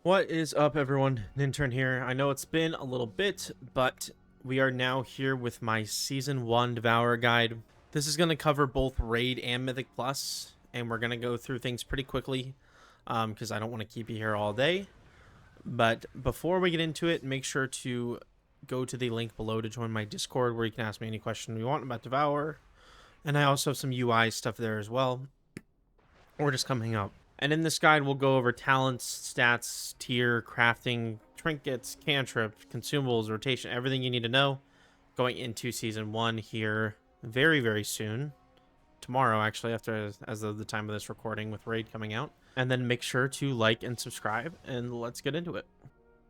What is up, everyone? Nintern here. I know it's been a little bit, but we are now here with my Season 1 Devourer guide. This is going to cover both Raid and Mythic Plus, and we're going to go through things pretty quickly because I don't want to keep you here all day. But before we get into it, make sure to go to the link below to join my Discord where you can ask me any question you want about Devourer. And I also have some UI stuff there as well, or just coming up. And in this guide, we'll go over talents, stats, tier, crafting, trinkets, cantrips, consumables, rotation, everything you need to know going into Season 1 here very, very soon. Tomorrow, actually, as of the time of this recording with Raid coming out. And then make sure to like and subscribe, and let's get into it.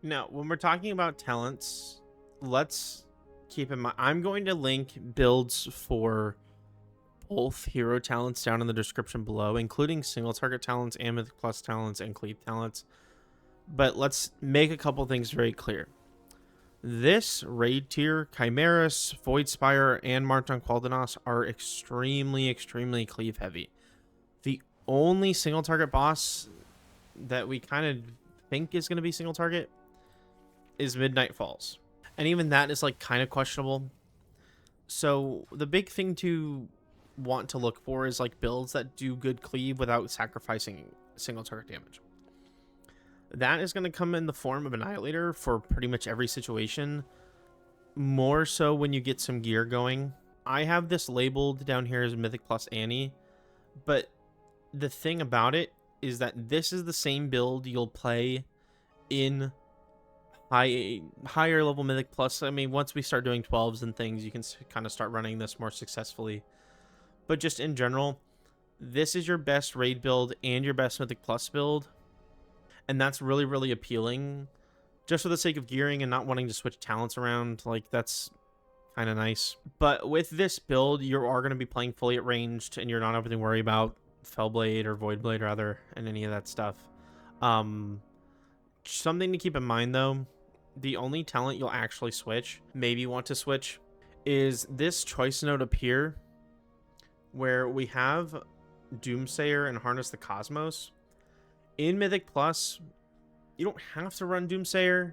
Now, when we're talking about talents, let's keep in mind, I'm going to link builds for both hero talents down in the description below, including single target talents and Mythic Plus talents and Cleave talents. But let's make a couple things very clear. This raid tier, Chimeras, Void Spire, and March on Qualdanos are extremely Cleave heavy. The only single target boss that we kind of think is going to be single target is Midnight Falls. And even that is like kind of questionable. So the big thing to want to look for is like builds that do good cleave without sacrificing single target damage. That is going to come in the form of Annihilator for pretty much every situation, more so when you get some gear going. I have this labeled down here as Mythic Plus Annie, but the thing about it is that this is the same build you'll play in higher level Mythic Plus. I mean, once we start doing 12s and things, you can kind of start running this more successfully. But just in general, this is your best raid build and your best Mythic Plus build. And that's really appealing. Just for the sake of gearing and not wanting to switch talents around. Like, that's kind of nice. But with this build, you are going to be playing fully at ranged. And you're not having to worry about Fellblade or Voidblade, rather, and any of that stuff. Something to keep in mind, though. The only talent you'll actually switch, maybe want to switch, is this choice node up here, where we have Doomsayer and Harness the Cosmos. In Mythic Plus, you don't have to run Doomsayer.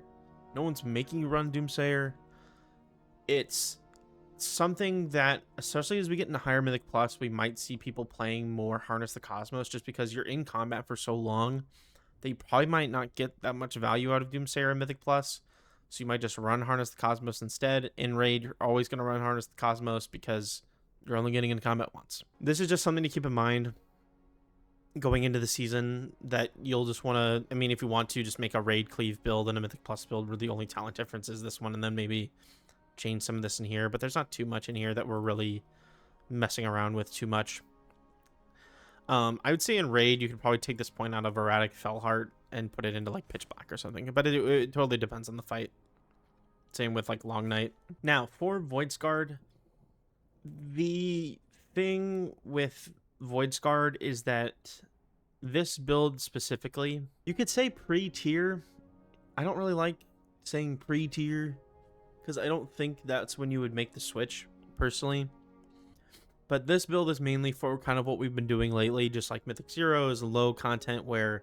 No one's making you run Doomsayer. It's something that, especially as we get into higher Mythic Plus, we might see people playing more Harness the Cosmos just because you're in combat for so long. They probably might not get that much value out of Doomsayer in Mythic Plus. So you might just run Harness the Cosmos instead. In Raid, you're always going to run Harness the Cosmos because you're only getting into combat once. This is just something to keep in mind going into the season, that you'll just want to, I mean, if you want to, just make a Raid Cleave build and a Mythic Plus build where the only talent difference is this one, and then maybe change some of this in here. But there's not too much in here that we're really messing around with too much. I would say in Raid, you could probably take this point out of Erratic Fellheart and put it into like Pitch Black or something. But it totally depends on the fight. Same with like Long Night. Now, for Voidscarred, the thing with Voidscarred is that this build specifically, you could say pre-tier. I don't really like saying pre-tier because I don't think that's when you would make the switch, personally. But this build is mainly for kind of what we've been doing lately, just like Mythic Zero is low content where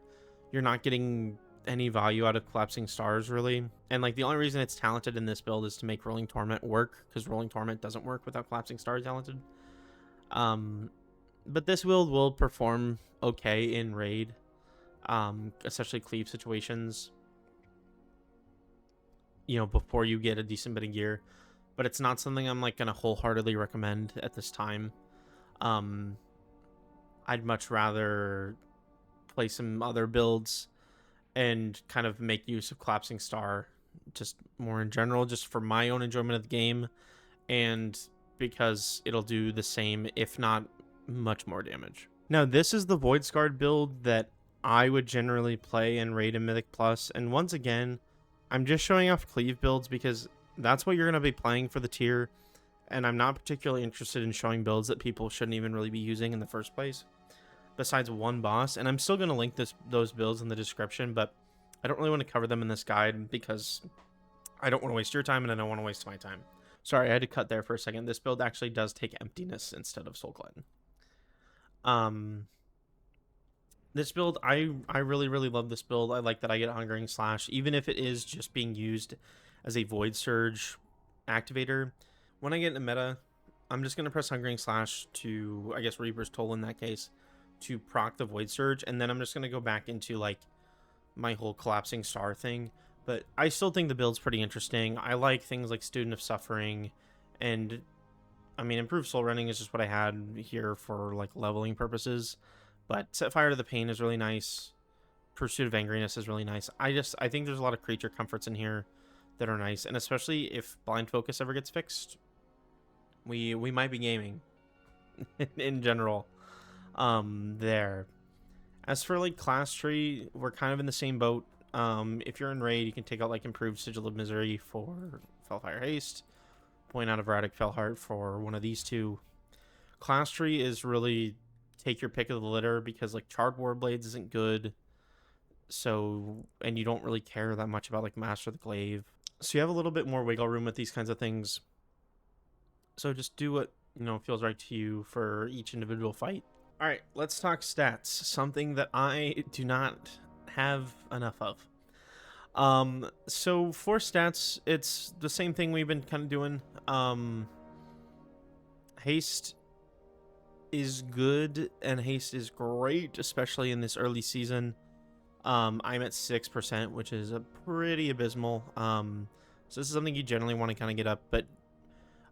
you're not getting any value out of Collapsing Stars, really. And like the only reason it's talented in this build is to make Rolling Torment work, because Rolling Torment doesn't work without Collapsing Stars talented. But this build will perform okay in Raid, especially Cleave situations, you know, before you get a decent bit of gear. But it's not something I'm like gonna wholeheartedly recommend at this time. I'd much rather play some other builds and kind of make use of Collapsing Star just more in general, just for my own enjoyment of the game, and because it'll do the same, if not much more damage. Now, this is the Voidscarred build that I would generally play in Raid and Mythic Plus, and once again, I'm just showing off Cleave builds because that's what you're going to be playing for the tier, and I'm not particularly interested in showing builds that people shouldn't even really be using in the first place, besides one boss. And I'm still going to link those builds in the description, but I don't really want to cover them in this guide because I don't want to waste your time and I don't want to waste my time. Sorry, I had to cut there for a second. This build actually does take Emptiness instead of Soul Glutton. This build, I really love this build. I like that I get Hungering Slash, even if it is just being used as a Void Surge activator. When I get in a meta, I'm just going to press Hungering Slash to, I guess, Reaper's Toll in that case, to proc the Void Surge, and then I'm just going to go back into, like, my whole Collapsing Star thing. But I still think the build's pretty interesting. I like things like Student of Suffering, and, I mean, Improved Soul Running is just what I had here for, like, leveling purposes. But Set Fire to the Pain is really nice. Pursuit of Angriness is really nice. I think there's a lot of creature comforts in here that are nice, and especially if Blind Focus ever gets fixed, we might be gaming in general. There. As for like class tree, we're kind of in the same boat. If you're in raid, you can take out like Improved Sigil of Misery for Fellfire Haste, Point out of Erratic Fellheart for one of these two. Class tree is really take your pick of the litter, because like Charred Warblades isn't good, so, and you don't really care that much about like Master of the Glaive, so you have a little bit more wiggle room with these kinds of things. So just do what, you know, feels right to you for each individual fight. All right, let's talk stats, something that I do not have enough of. So for stats, it's the same thing we've been kind of doing. Haste is good, and haste is great, especially in this early season. I'm at 6%, which is a pretty abysmal. So this is something you generally want to kind of get up, but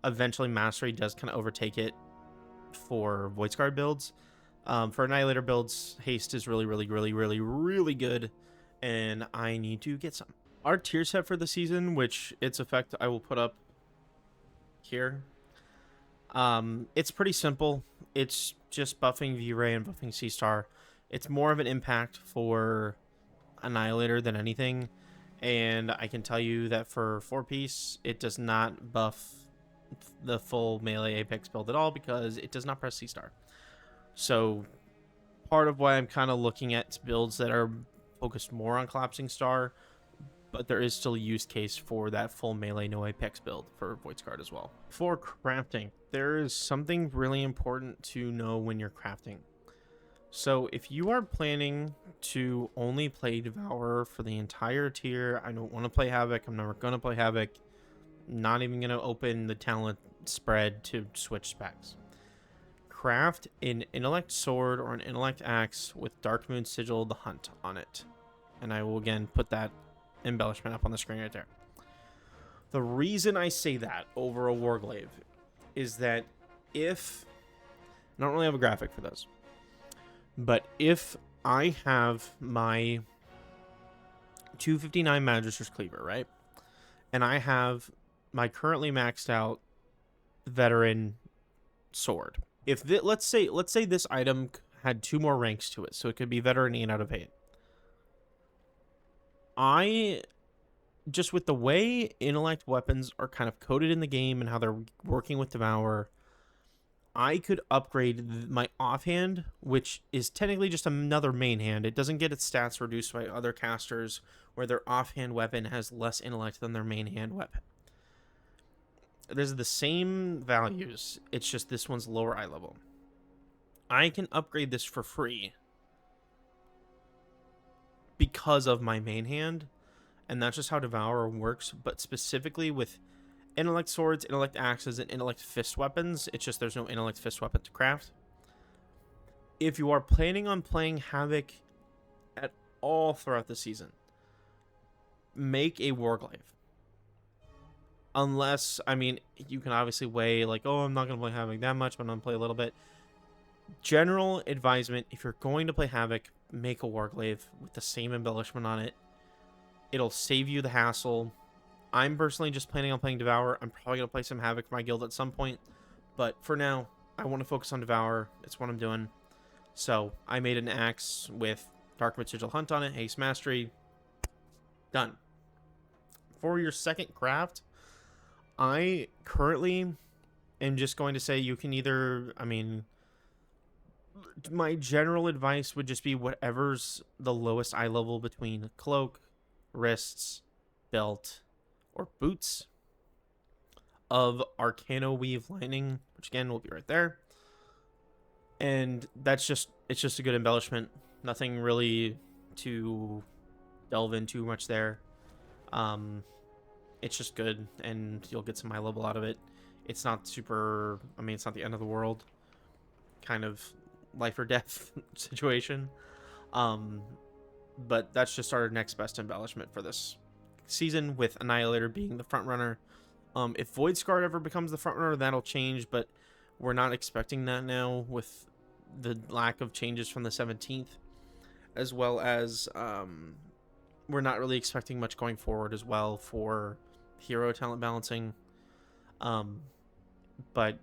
eventually Mastery does kind of overtake it for Void Scar builds. For Annihilator builds, haste is really good, and I need to get some. Our tier set for the season, which its effect I will put up here. It's pretty simple. It's just buffing V-Ray and buffing C-Star. It's more of an impact for Annihilator than anything, and I can tell you that for 4-piece, it does not buff the full melee Apex build at all, because it does not press C-Star. So part of why I'm kind of looking at builds that are focused more on Collapsing Star, but there is still a use case for that full melee no Apex build for Void Scar as well. For crafting, there is something really important to know when you're crafting. So if you are planning to only play Devourer for the entire tier, I don't want to play Havoc, I'm never going to play Havoc, not even going to open the talent spread to switch specs. Craft an Intellect Sword or an Intellect Axe with Darkmoon Sigil the Hunt on it. And I will again put that embellishment up on the screen right there. The reason I say that over a Warglaive is that if... I don't really have a graphic for this, but if I have my 259 Magister's Cleaver, right? And I have my currently maxed out Veteran Sword. If let's say this item had 2 more ranks to it, so it could be Veteran 8 out of 8. I, just with the way intellect weapons are kind of coded in the game and how they're working with Devour, I could upgrade my offhand, which is technically just another main hand. It doesn't get its stats reduced by other casters where their offhand weapon has less intellect than their main hand weapon. There's the same values, it's just this one's lower eye level. I can upgrade this for free because of my main hand, and that's just how Devourer works, but specifically with Intellect Swords, Intellect Axes, and Intellect Fist weapons, it's just there's no Intellect Fist weapon to craft. If you are planning on playing Havoc at all throughout the season, make a Warglaive. Unless, I mean, you can obviously weigh, like, oh, I'm not going to play Havoc that much, but I'm going to play a little bit. General advisement, if you're going to play Havoc, make a Warglaive with the same embellishment on it. It'll save you the hassle. I'm personally just planning on playing Devour. I'm probably going to play some Havoc for my guild at some point. But for now, I want to focus on Devour. It's what I'm doing. So, I made an axe with Darkmoon Sigil Hunt on it, Haste Mastery. Done. For your second craft, I currently am just going to say you can either, I mean, my general advice would just be whatever's the lowest eye level between cloak, wrists, belt, or boots of Arcano Weave Lining, which again will be right there. And that's just, it's just a good embellishment. Nothing really to delve into much there. It's just good, and you'll get some high level out of it. It's not super, I mean, it's not the end of the world kind of life or death situation. But that's just our next best embellishment for this season, with Annihilator being the front runner. If Void Scarred ever becomes the front runner, that'll change, but we're not expecting that now with the lack of changes from the 17th, as well as we're not really expecting much going forward as well for hero talent balancing. But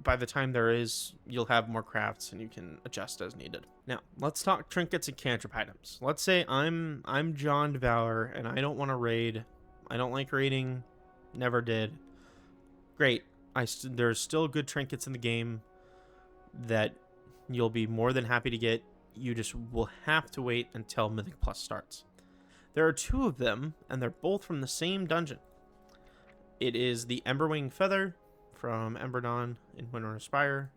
by the time there is, you'll have more crafts and you can adjust as needed. Now, let's talk trinkets and cantrip items. Let's say I'm John Devourer and I don't want to raid. I don't like raiding. Never did. Great. There's still good trinkets in the game that you'll be more than happy to get. You just will have to wait until Mythic Plus starts. There are 2 of them, and they're both from the same dungeon. It is the Emberwing Feather from Emberdawn in Windrunner Spire,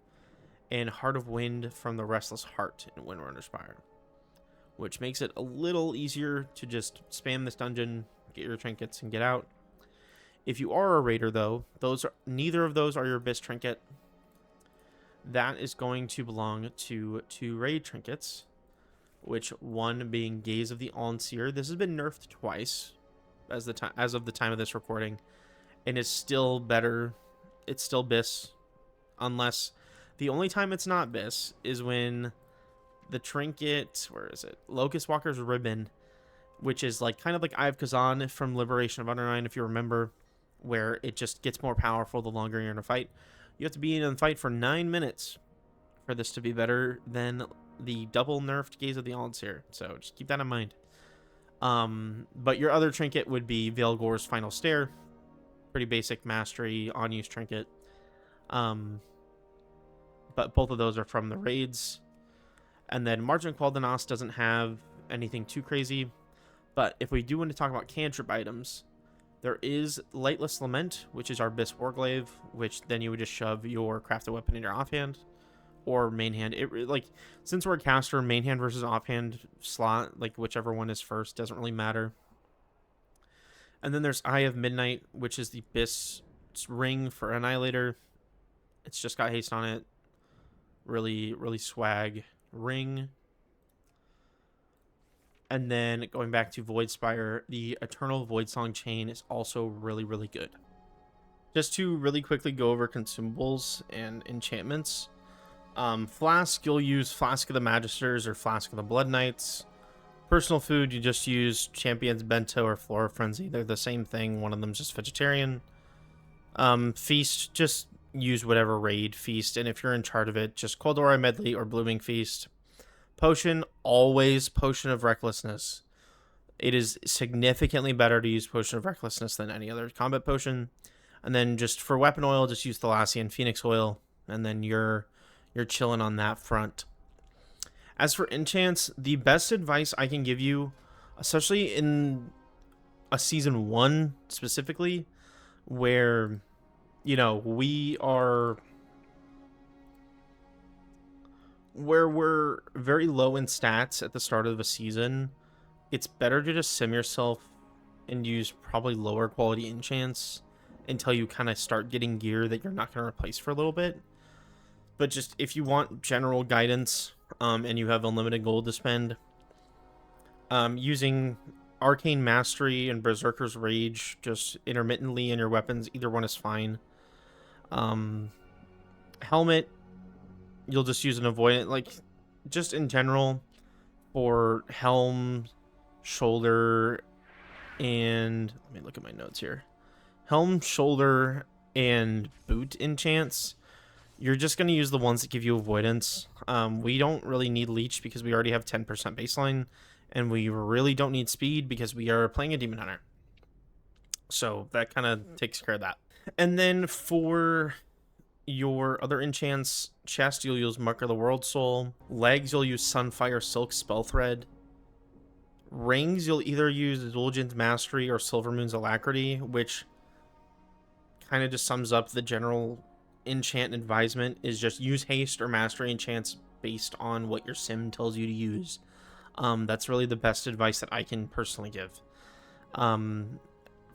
and Heart of Wind from the Restless Heart in Windrunner Spire, which makes it a little easier to just spam this dungeon, get your trinkets, and get out. If you are a raider, though, neither of those are your best trinket. That is going to belong to 2 raid trinkets, which one being Gaze of the Allseer. This has been nerfed twice as of the time of this recording, and is still better. It's still BIS, unless the only time it's not BIS is when the trinket, where is it? Locust Walker's Ribbon, which is like kind of like Eye of Kazan from Liberation of Undermine, if you remember, where it just gets more powerful the longer you're in a fight. You have to be in a fight for 9 minutes for this to be better than the double nerfed Gaze of the Allseer. So just keep that in mind. But your other trinket would be Veilgore's Final Stare. Pretty basic mastery on use trinket. But both of those are from the raids. And then Margin Qualdanos doesn't have anything too crazy. But if we do want to talk about cantrip items, there is Lightless Lament, which is our BIS Warglaive, which then you would just shove your crafted weapon in your offhand or main hand. Since we're a caster, main hand versus offhand slot, like whichever one is first, doesn't really matter. And then there's Eye of Midnight, which is the BIS ring for Annihilator. It's just got haste on it. Really, really swag ring. And then going back to Void Spire, the Eternal Void Song chain is also really, really good. Just to really quickly go over consumables and enchantments. Flask, you'll use Flask of the Magisters or Flask of the Blood Knights. Personal food, you just use Champion's Bento or Flora Frenzy. They're the same thing. One of them's just vegetarian. Feast, just use whatever raid feast. And if you're in charge of it, just Coldora Medley or Blooming Feast. Potion, always Potion of Recklessness. It is significantly better to use Potion of Recklessness than any other combat potion. And then just for weapon oil, just use Thalassian Phoenix Oil. And then you're chilling on that front. As for enchants, the best advice I can give you, especially in a season 1 specifically, where, we're very low in stats at the start of a season, it's better to just sim yourself and use probably lower quality enchants until you kind of start getting gear that you're not going to replace for a little bit. But just if you want general guidance, and you have unlimited gold to spend, using Arcane Mastery and Berserker's Rage just intermittently in your weapons, either one is fine. Helmet, you'll just use an Avoidant, just in general, for Helm, Shoulder, and let me look at my notes here. Helm, Shoulder, and Boot enchants. You're just going to use the ones that give you avoidance. We don't really need Leech because we already have 10% baseline. And we really don't need speed because we are playing a Demon Hunter. So that kind of takes care of that. And then for your other enchants, chest, you'll use Mark of the World Soul. Legs, you'll use Sunfire Silk Spell Thread. Rings, you'll either use Indulgent Mastery or Silvermoon's Alacrity, which kind of just sums up the general enchant advisement, is just use haste or mastery enchants based on what your sim tells you to use. That's really the best advice that I can personally give.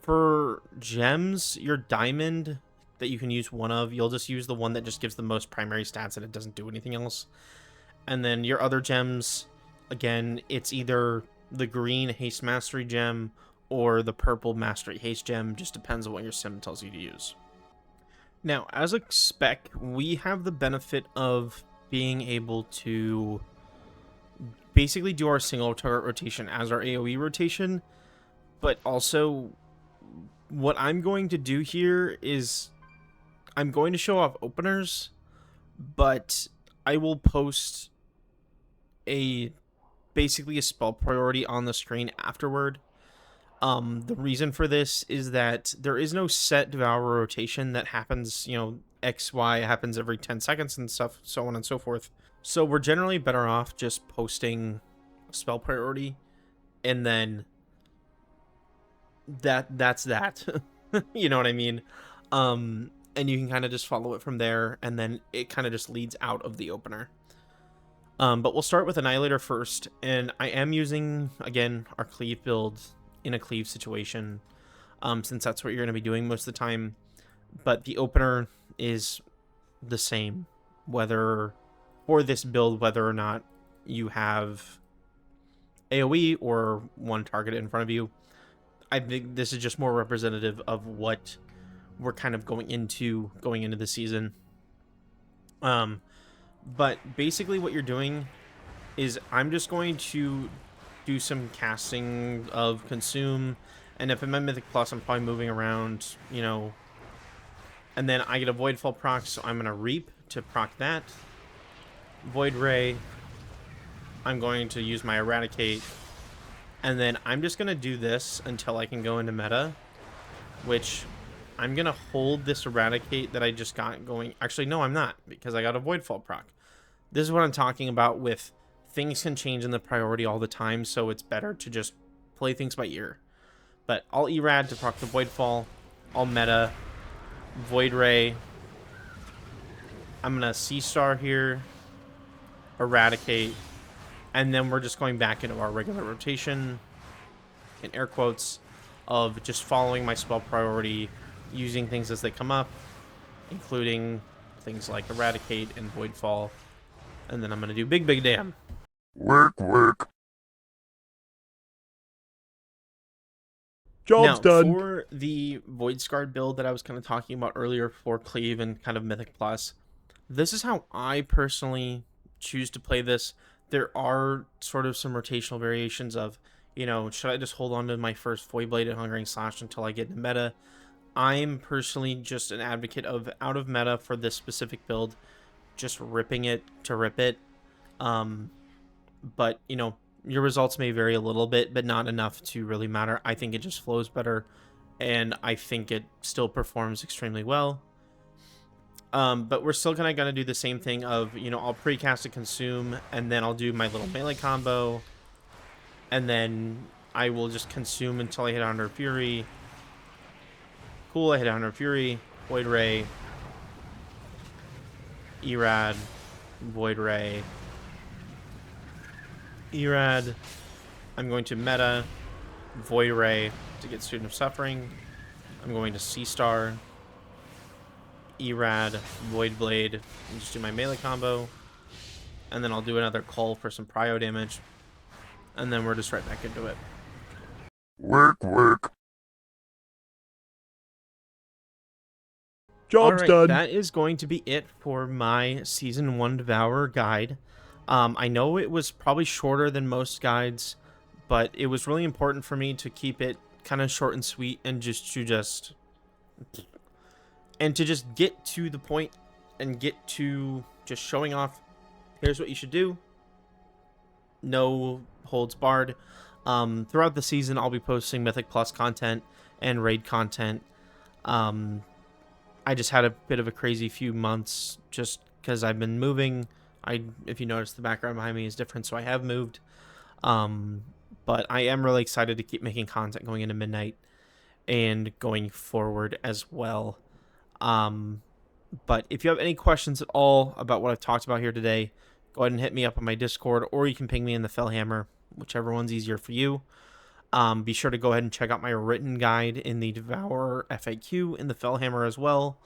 For gems, your diamond that you can use one of, you'll just use the one that just gives the most primary stats and it doesn't do anything else. And then your other gems, again, it's either the green haste mastery gem or the purple mastery haste gem, just depends on what your sim tells you to use. Now, as a spec, we have the benefit of being able to basically do our single turret rotation as our AoE rotation, but also what I'm going to do here is I'm going to show off openers, but I will post basically a spell priority on the screen afterward. The reason for this is that there is no set Devourer rotation that happens, X, Y happens every 10 seconds and stuff, so on and so forth. So we're generally better off just posting a spell priority, and then that's that. You know what I mean? And you can kind of just follow it from there, and then it kind of just leads out of the opener. But we'll start with Annihilator first, and I am using, again, our Cleave build in a Cleave situation, since that's what you're going to be doing most of the time. But the opener is the same, whether for this build, whether or not you have AoE or one target in front of you. I think this is just more representative of what we're kind of going into the season. But basically what you're doing is I'm just going to do some casting of Consume, and if I'm at Mythic Plus, I'm probably moving around, and then I get a Voidfall proc, so I'm going to Reap to proc that. Void Ray, I'm going to use my Eradicate, and then I'm just going to do this until I can go into meta, which I'm going to hold this Eradicate that I just got going. Actually, no, I'm not, because I got a Voidfall proc. This is what I'm talking about with things can change in the priority all the time, so it's better to just play things by ear. But I'll Erad to proc the Voidfall. I'll meta. Void Ray. I'm going to C-Star here. Eradicate. And then we're just going back into our regular rotation, in air quotes, of just following my spell priority, using things as they come up, including things like Eradicate and Voidfall. And then I'm going to do Big Dam. Work. Job's done. For the Void Scarred build that I was kind of talking about earlier for Cleave and kind of Mythic Plus, this is how I personally choose to play this. There are sort of some rotational variations of, should I just hold on to my first Void Blade and Hungering Slash until I get into meta? I'm personally just an advocate of out of meta for this specific build, just ripping it to rip it. But, your results may vary a little bit, but not enough to really matter. I think it just flows better, and I think it still performs extremely well. But we're still kind of going to do the same thing of, I'll precast a Consume, and then I'll do my little melee combo, and then I will just Consume until I hit 100 Fury. Cool, I hit 100 Fury, Void Ray, Erad, Void Ray, Erad. I'm going to meta, Void Ray to get Student of Suffering. I'm going to C-Star, Erad, Void Blade, and just do my melee combo. And then I'll do another call for some prio damage. And then we're just right back into it. Work. Job's done. That is going to be it for my Season 1 Devourer guide. I know it was probably shorter than most guides, but it was really important for me to keep it kind of short and sweet and just get to the point and get to just showing off, here's what you should do. No holds barred. Throughout the season, I'll be posting Mythic Plus content and raid content. I just had a bit of a crazy few months just because I've been moving. If you notice, the background behind me is different, so I have moved. But I am really excited to keep making content going into midnight and going forward as well. But if you have any questions at all about what I've talked about here today, go ahead and hit me up on my Discord, or you can ping me in the Fellhammer, whichever one's easier for you. Be sure to go ahead and check out my written guide in the Devourer FAQ in the Fellhammer as well.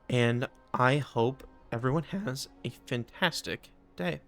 And I hope everyone has a fantastic day.